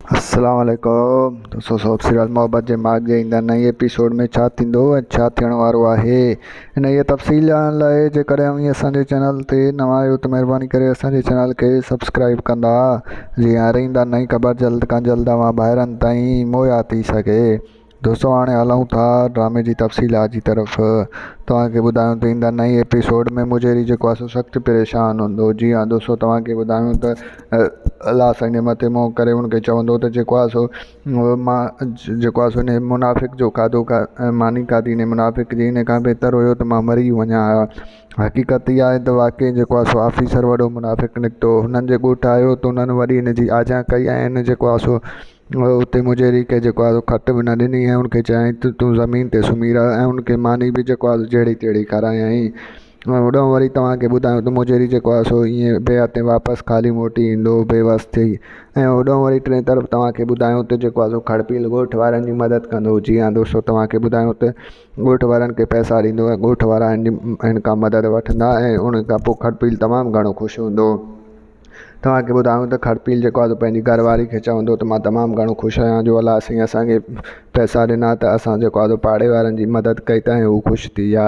अस्सलाम वालेकुम दोस्तों। सोप सीरियल मोहब्बत जे माग जे ईंदा नई एपिसोड में छा थींदो ऐं छा थियण वारो आहे, हिन ये तफ़सील ॼाणण लाइ जेकॾहिं अव्हीं असांजे चैनल ते नवां आहियो त महिरबानी करे असांजे चैनल खे सब्सक्राइब कंदा, जीअं हर ईंदा नई ख़बर जल्द खां जल्द अव्हां ॿाहिरनि ताईं मुहैया थी सघे। दोस्तों हाणे हलूं था ड्रामे जी तफ़सीलात जी तरफ़। तव्हांखे ॿुधायूं त ईंदा नई एपिसोड में मुजेरी जेको आहे सो सख़्तु परेशान हूंदो। जी हाँ दोस्तों, तव्हांखे ॿुधायूं त अलाह पंहिंजे मथे मोह करे उनखे चवंदो त जेको आहे सो मां जेको आहे सो हिन मुनाफ़िक़ जो खाधो मानी खाधी, हिन मुनाफ़िक़ जी हिन खां बहितर हुयो त मां मरी वञा हा। हक़ीक़त इहा आहे त वाक़ई जेको आहे सो ऑफिसर वॾो मुनाफ़िक़ निकितो। हुननि जे ॻोठ आयो त उन्हनि वरी हिन जी आजा कई ऐं हिन जेको आहे सो उते मुजेरी खे जेको आहे खट बि न ॾिनी ऐं उनखे चयईं त तूं ज़मीन ते सुम्ही रह, ऐं उनखे मानी बि जेको आहे जहिड़ी तहिड़ी खारायईं। होॾो वरी तव्हांखे ॿुधायूं त मुजेरी जेको आहे सो ईअं ॿिए हथे वापसि ख़ाली मोटी ईंदो बेवस थी। ऐं होॾो वरी टे तरफ़ तव्हांखे ॿुधायूं त जेको आहे सो खड़पील ॻोठ वारनि जी मदद कंदो। जी हाँ दोस्तों, तव्हांखे ॿुधायूं त ॻोठ वारनि खे पैसा ॾींदो ऐं ॻोठ वारा हिन खां मदद वठंदा ऐं उन खां पोइ खड़पील तमामु घणो ख़ुशि हूंदो। तव्हांखे ॿुधायूं त खड़पील जेको आहे पंहिंजी घरवारी खे चवंदो त मां तमामु घणो ख़ुशि आहियां जो अलाह साईं असांखे पैसा ॾिना त असां जेको आहे पाड़े वारनि जी मदद कई त ऐं हू ख़ुशि थी विया।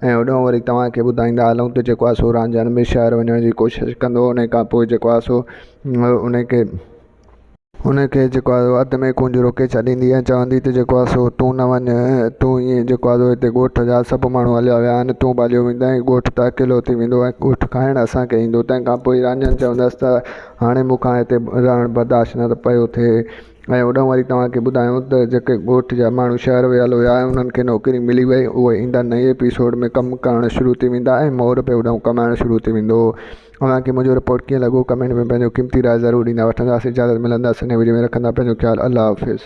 ऐं होॾो वरी तव्हांखे ॿुधाईंदा हलूं त जेको आहे सो रांझनि में शहर वञण जी कोशिशि कंदो। उन खां पोइ जेको आहे सो उनखे जेको आहे अधु में कुंज रोके छॾींदी ऐं चवंदी त जेको आहे सो तूं न वञ, तूं ईअं जेको आहे हिते ॻोठ जा सभु माण्हू हलिया विया आहिनि, तूं भलियो वेंदे ॻोठ त अकेलो थी वेंदो ऐं ॻोठ खाइणु असांखे ईंदो। तंहिंखां पोइ रांझनि चवंदसि त हाणे मूंखां हिते रहणु बर्दाश्त न पियो थिए। ऐं होॾो वरी तव्हांखे ॿुधायूं त जेके ॻोठ जा माण्हू शहर वियल हुया ऐं उन्हनि खे नौकिरी मिली वई, उहे ईंदा नए एपिसोड में कमु करणु शुरू थी वेंदा ऐं मोर पे होॾो कमाइणु शुरू थी वेंदो। तव्हांखे मुंहिंजो रिपोर्ट कीअं लॻो कमेंट में पंहिंजो क़ीमती राय ज़रूरु ॾींदा। वठंदासीं, इजाज़त मिलंदासीं नए वीडियो में। रखंदा पंहिंजो ख़्यालु। अल्लाह हाफ़िज़।